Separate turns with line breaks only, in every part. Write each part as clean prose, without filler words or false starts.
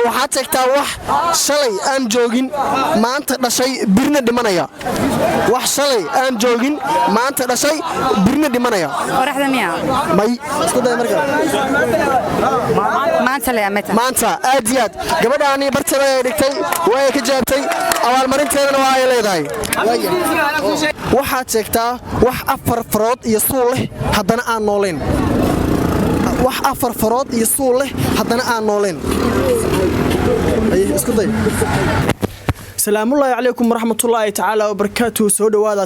waxaad sheegtaa wax shalay aan joogin maanta dhashay birna dhimanaya wax shalay aan joogin maanta dhashay birna dhimanaya
qoraxda miya
may isku day markaa maanta aad iyo aad gabadhaani bartaba ay dhigtay way ka jaabtay abaalmarinteedana waa ay leedahay waxaad sheegtaa wax afar farood iyo suul leh haddana aan nooleen wax afar farood iyo suul leh haddana aan nooleen isku day salaamullaahi calaykum waraxmatullaahi tacaala wabarakaatuhu soo dhowaada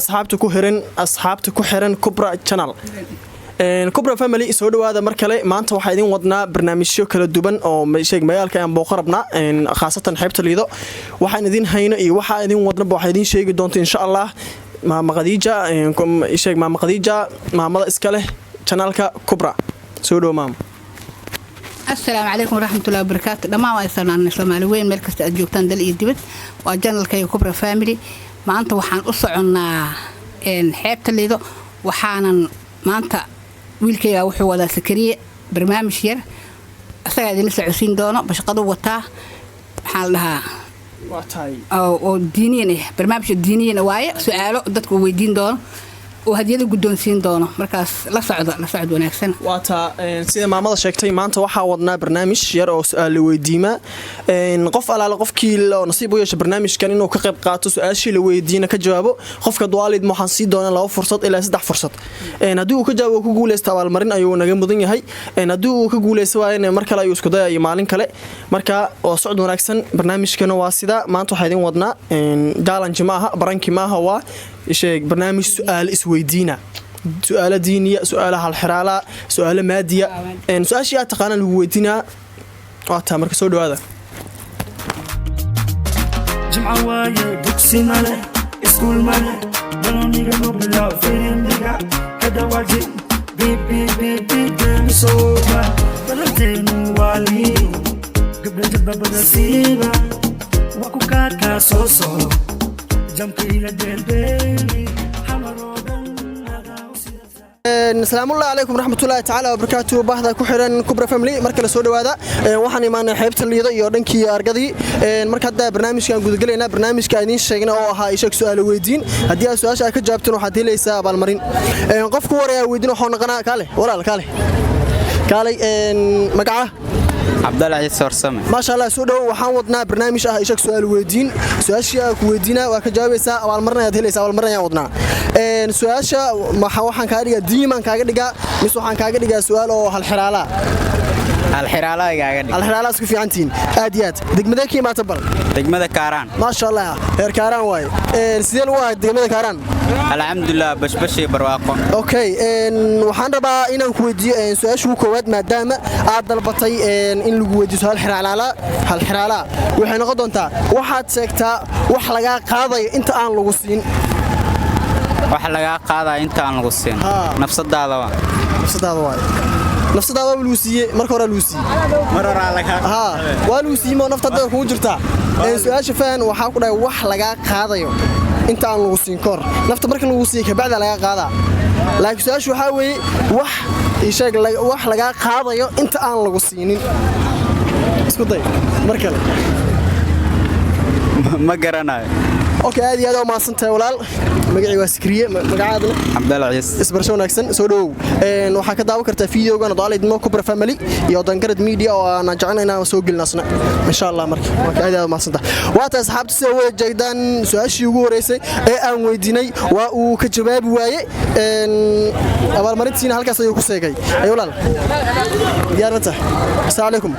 asxaabta ku xiran Kubra channel Kubra family soo dhowaada mar kale maanta waxaa idin wadnaa barnaamijyo kala duwan oo magaalka aan booqan rabnaa khaasatan xeebta Liido waxaan idin hayno iyo waxa idin wadnaba waxa idin sheegi doonto insha Allah maama Khadiija maamada iska leh channelka Kubra soo dhow maam
السلام عليكم ورحمة الله وبركاته دما وإسلام الصومالي وين مركز أجوبتان دل إدبت وجنال كي كبرى فاميلي ما أنت وحان أصعنا إن حيبت الليدو وحانا ما أنت ويلكي وحو ولا سكرية برنامج ير أساعد نسع عسين دونا باش قدو وطاه حال لها أو دينيين برنامج الدينيين واي سؤاله دتك ويدين دونا وهديده guddoonsiin doono markaas la socod wanaagsan
waata sida maamada sheegtay maanta waxa wadnaa barnaamij yar oo su'aal weydiima qof alaala qofkii loo nasiib u yeeshay barnaamijkan inuu ka qayb qaato su'aashii la weydiina ka jawaabo qofka duwaalid waxaan sii doonaa 2 fursad ilaa 3 fursad hadii uu ka jawaabo ku guuleysto abaalmarin ayuu naga mudan yahay hadii uu ka guuleysto waa in mar kale ayuu isku dayayo maalin kale marka oo socod wanaagsan barnaamijkana waa sida maanta waxa idin wadnaa challenge maaha baranki maaha waa إيش برنامج سؤال إسويدينا سؤال دينية سؤال هالحرالة سؤال مادية إن سؤال شيء أتقنا الويدينا مركز سودو هذا
جمعة وايد بوكسي ماله اسكول ماله بلوني قلوب لا فيلم دقا كدا واجب بي بي بي بي جيم صوبة بلدين والي قبل جبة بدا سيبا وكو كاكا صوصو
السلام عليكم ورحمة الله تعالى وبركاته بحثا كحران كبرى فاميلي مركز سو دوادا waxaan imaanay xeebta Liido iyo dhankii argadii marka barnaamijkan gudagaleena barnaamijka idin sheegna oo ahaa ishaq su'aal weydiin hadii aad su'aasha ka jawaabtaan waxaad helaysaa abaalmarin qofku waraya weydiin waxa noqonaa kaale magaca
عبد الله عيسى ورسمه
ما شاء الله سو دhow waxaan wadnaa barnaamij ishaq su'aal weydiin su'aasha ku weydiina waa ka jawaabaysaa abaalmarin aad helaysaa abaalmarin ayaan wadnaa su'aasha waxaan kaaga dhigaa diiman kaaga dhigaa mis waxaan kaaga dhigaa su'aal oo hal xiraala الحلالة اسكو في عنتين آديات دقمدة كي ما تبل
دقمدة كاران
ما شاء الله هير كاران واي سيدل واحد دقمدة كاران
الحمد لله بشي برواقه
اوكي waxaan rabaa inaan ku weydiiyo su'aashu koowaad maadaama aad dalbatay in lagu weydiiyo su'aal hal xiraala waxay noqon doontaa waxaad sheegtaa wax laga qaadayo inta aan lagu siin
nafsadaada waay
nafsadaada waa luusiye marka hore luusiye waa luusiye ma naftada ku jirta su'aasha faan waxa ku dhahay wax laga qaadayo inta aan lagu siin kor nafta marka lagu siiyo ka bacda laga qaada laakiin su'aashu waxa weeye wax laga qaadayo inta aan lagu siinin isku day mar kale
ma garanayo
اوكي هذه هذا ما صنتها ولا مقعي واسكريه مقعادنا
عبد الله عيسى
اسبرشو wanaagsan soo dhow waxa ka daawo kartaa fiidiyogan Daalidmo Kubra family iyo dangarad media oo aan jecelnahay soo gelnasna insha Allah markii waa kaada ma santa waata asxaabta soo wajigdan su'aashii ugu horeysay ee aan weydiinay waa uu ka jawaabi waaye abaalmarintiina halkaas ayuu ku seegay ay walaal diyaarata assalaamu alaykum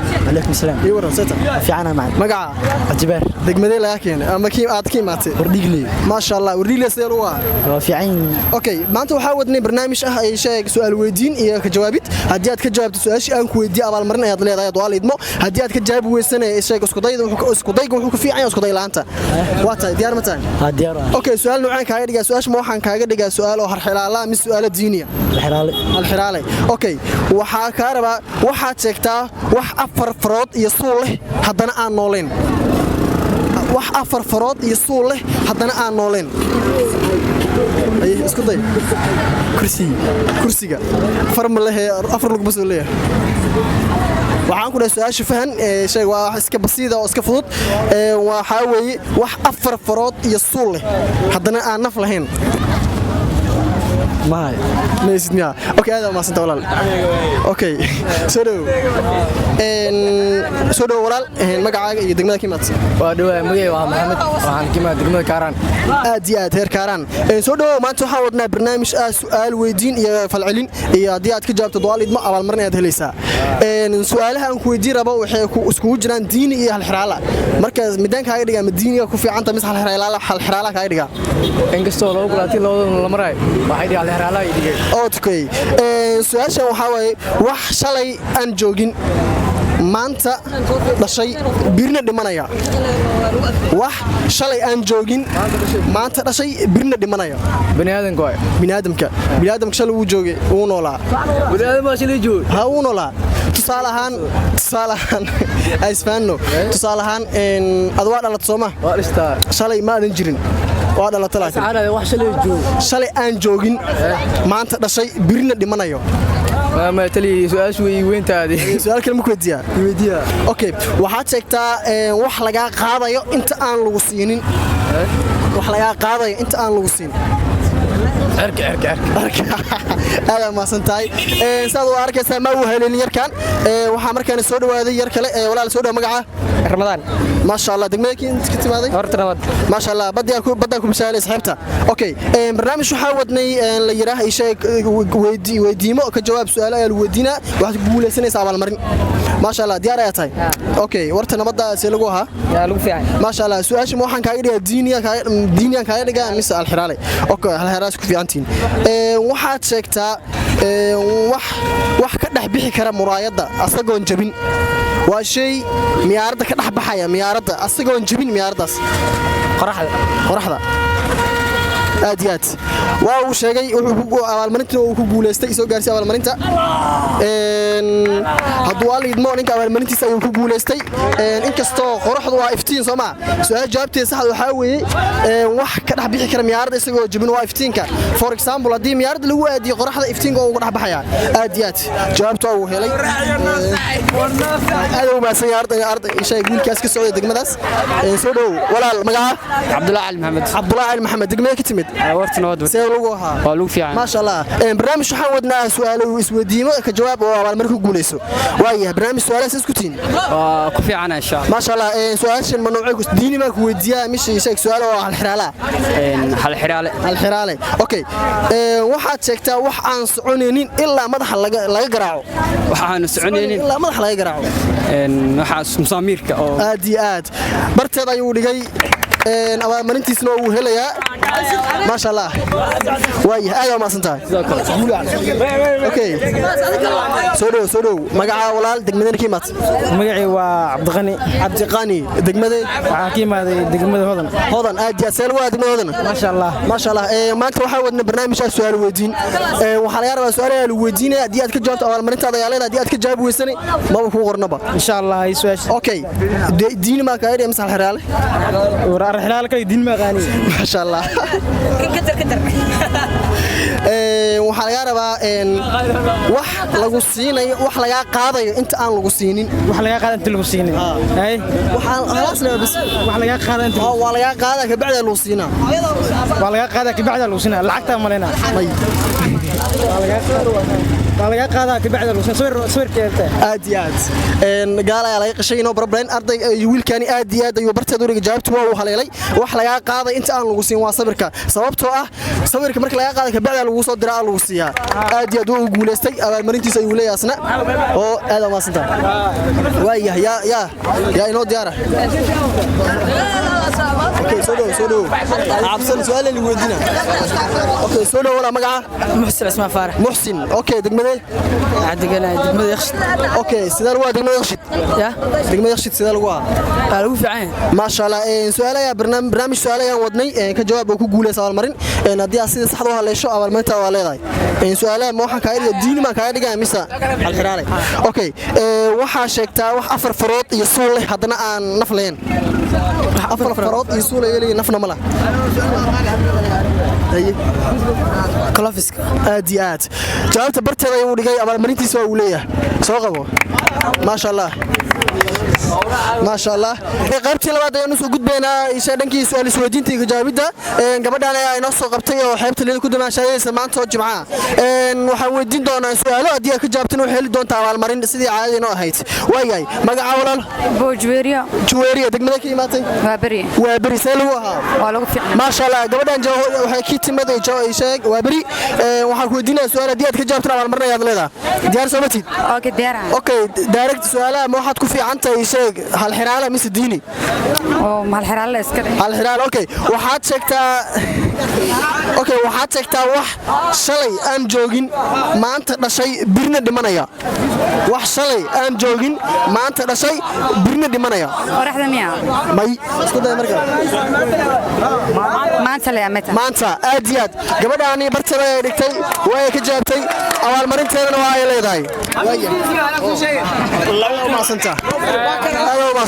السلام
iyo waran sata
fiicana macna
magaca
ajibar
degmadee laga keenay ama kii aad ka imaatay
wardhigle
ما شاء الله وريلي سيروا
وفيعين
اوكي ما انت waxaa wadnay barnaamij ah ay sheeg su'aal weydiin iyo ka jawaabid hadii aad ka jawaabto su'aashi aan ku weydiiyo abaal marin ayaad leedahay Daalidmo hadii aad ka jawaab weysanay sheeg isku dayda wuxuu ku fiican yahay isku day laanta waa tahay diyaar ma tahay
diyaar
اوكي su'aal noocan kaaga dhigaa su'aash ma waxaan kaaga dhigaa su'aal oo harxiraala mis su'aal diiniya الحرالة اوكي waxa ka rabaa waxaad sheegtaa wax afar farood iyo suul leh hadana aan nooleen wax afar farood iyo suul leh hadana aan nooleen isku day kursiga farma leh afar lug bas leeyahay waxaan ku dhahay su'aasha fahan shay waa wax iska basiida oo iska fudud waxa weeye wax afar farood iyo suul leh haddana aan naf lahayn maay meesniya okay hada ma santa walaal okay soo dhow walaal magacaaga iyo degmada kimaad
waa dhawaa magay waa maxamed waxaan kimaad degmada kaaraan
aad iyo aad heer kaaraan soo dhow maanta waxaan wadnaa barnaamij su'aal weydiin iyo falcelin iyo haddii aad ka jawaabto du'aalid ma abaalmarin ayaad helaysaa su'aalaha aan ku weydiin rabo waxay iskugu jiraan diini iyo halxiraala marka midaan kaaga dhigaa madiiniga ku fiicanta mis halxiraala kaaga dhigaa
inkastoo loo gulaatay labadooda la maray waxay dhigaa halxiraala ay dhigay
okay su'aashan waxaa waaye wax shalay aan joogin maanta dhashay birna dhimanaya wax shalay aan joogin maanta dhashay birna dhimanaya bini'aadamka shalay uu joogay uu noolaa ha uu noolaa tusaale ahaan isfahanno tusaale ahaan ad waa dhalat sooma shalay ma aadan jirin waa dhalata shalay aan joogin maanta dhashay birna dhimanayo
ما تلي سؤال شوي وين تادي
سؤال كلمة كوديا أوكي waxaad sheegtaa wax laga qaadayo inta aan lagu siinin wax laga qaadayo inta aan lagu siin
أرك
هذا ما سنتاي سادو أركز ما هو هلين يركان وحامر كان السود وهذا يركله ولا السود مقعة
رمضان
ما شاء الله دقمك أنت كنت ماذا
هرت رمضان
ما شاء الله بدأكم سؤال سحبته أوكي برنامج شو حاولني اللي يراه شيء وديمه كجواب سؤال الودينا واحد يقول سنة سبعة المرين ما شاء الله ديار ياتاي أوكي ورتنا بدأ سيلقوها
يا لو في
ما شاء الله سؤال شو محن كايدي دينيا كايدي جا مثل الحرالي أوكي الحراس كفي عنتين waxaad sheegtaa wax ka dhex bixi kara muraayadda asagoon jabin waa shay miyaaradda ka dhex baxaya miyaaradda asagoon jabin miyaaraddaas qoraxda aad iyo aad waa uu sheegay abaalmarintina uu ku guuleystay isoo gaarsiy abaalmarinta hadduu alla idmo ninka abaalmarintiisa ayuu ku guuleystay inkastoo qoraxdu waa iftiin soo maa su-aal jawaabteeda saxda waxaa weeye wax ka dhex bixi kara miyaaradda isagoo jabin waa iftiinka for example haddii miyaaradda lagu aadiyo qoraxda iftiinka oo uga dhex baxaya aad iyo aad jawaabta uu helay aad u maasan arday wiilkaas ka socday degmadaas soo dhow walaal magaca cabdulaahi ali maxamed degmada ka timid ما شاء الله برنامج شو حاولنا سؤال اسوديمه كجواب ومرك غوليسو وايه برنامج سؤال اسكتين
كفي عنا ان شاء الله
ما شاء الله سؤال من نوعك ديني ما كويديا مش شيء سؤال على الحراله الحراله اوكي waxaad sheegtaa wax aan soconeynin ilaa madaxa laga garaaco
waxaan soconeynin
ilaa madaxa laga garaaco
waxa musaamirka oo
aad iyo aad barteeda ayuu dhigay abaalmarintiisna uu helayaa ما شاء الله وايه ايوه ما سنتها اوكي سودو مقعه ولال دغمدنا كيمات
مقعي waa عبد غني
دغمده
waxa kiimaaday degmada
hodan aad ya seel waa degmada hodan ما شاء الله maanta waxa wadna barnaamijka su'aal weydiin waxa laga rabaa su'aalaha la weydiinay hadii aad ka jawaabto abaalmarintaada ayaa leedahay hadii aad ka jawaab weysani ma ku qornaba
insha Allah ay su'aasha
okay diin ma ka yiri masal xiraale
warar xiraale ka diin ma qaani
ما شاء الله كتر waxaa laga rabaa wax lagu siinayo wax laga qaadayo inta aan lagu siinin
wax laga qaado inta lagu siinin ay
waxaan khalaasna bas
wax laga qaado inta
waa laga qaadaa ka bacda lagu siinaa
waa laga qaadaa ka bacda lagu siinaa lacagta malena waa laga qaadaa ka bacda lagu siinaa sawirkeeda
aad iyo aad gaal ayaa laga qashay inoo barbrain arday wiilkani aad iyo aad ayuu barteed u dhigay jawaabtu waa uu haleelay wax laga qaaday inta aan lagu siin waa sawirka sababtoo ah sawirka marka laga qaaday ka bacda lagu soo diraa lagu siiyaa aad iyo aad uu guuleystay abaalmarintiisa ayuu leeyahay asna oo aad ma santa waayahay ya inoo diyaara اوكي سودو عبسن سؤال اللي ودينا اوكي سودو ولا مقعه
محسن اسمه فارح
محسن اوكي دغمده
دغمده يخشد
اوكي سيدار waa degmada yaqshid
ya
degmada yaqshid sida lagu
lagu fiican
ma sha Allah su'aalaha barnaamij su'aalaha wadnay ka jawaab ku guuleysay abaalmarin hadii aad sida saxda u haleesho abaalmarinta waa leedahay su'aalaha ma waxa ka yiri diin ma ka dhigaa mise alxiraale okay waxa sheegtaa wax afar farood iyo suul leh hadana aan naf leen afar farood iyo suul ay nafna mala كلافيسك aad iyo aad jawaabta barteeda bartada uu dhigay abaalmarintiisa waa uu leeyahay soo qabo maasha Allah ما شاء الله qaybtii labaad ayaan soo gudbaynaa isha dhankii su'aal isweydiinta iyo jawaabida gabadhan ay noo soo qabtay oo xeebta leeyahay ku damaashadeeyay maanta oo jimcaha waxaan weydiin doonaa su'aalo haddii aad ka jawaabtaan waxay heli doontaa abaalmarin sidii caadi inoo ahayd waayay magaca walaal Juweeriya degmada ka imaatay waa bari see lagu ahaa waa lagu fiicnaa ma sha Allah gabadhan waxay ka timid sheeg waa bari waxaan ku weydiinaa su'aal haddii aad ka jawaabtaan abaalmarin ayaad leedahay diyaar soo matid okay direct su'aalaha ma waxaad ku fiican tahay sheeg hal xiraale mise diini
hal xiraale iska
hal xiraale okay waxaad sheegtaa wax shalay aan joogin maanta dhashay birna dhimanaya wax shalay aan joogin maanta dhashay birna dhimanaya
oraxda miya
may isku day markaa maanta aad iyo aad gabadhaani bartada ay dhigtay way ka jawaabtay abaalmarinteedana waa ay leedahay waa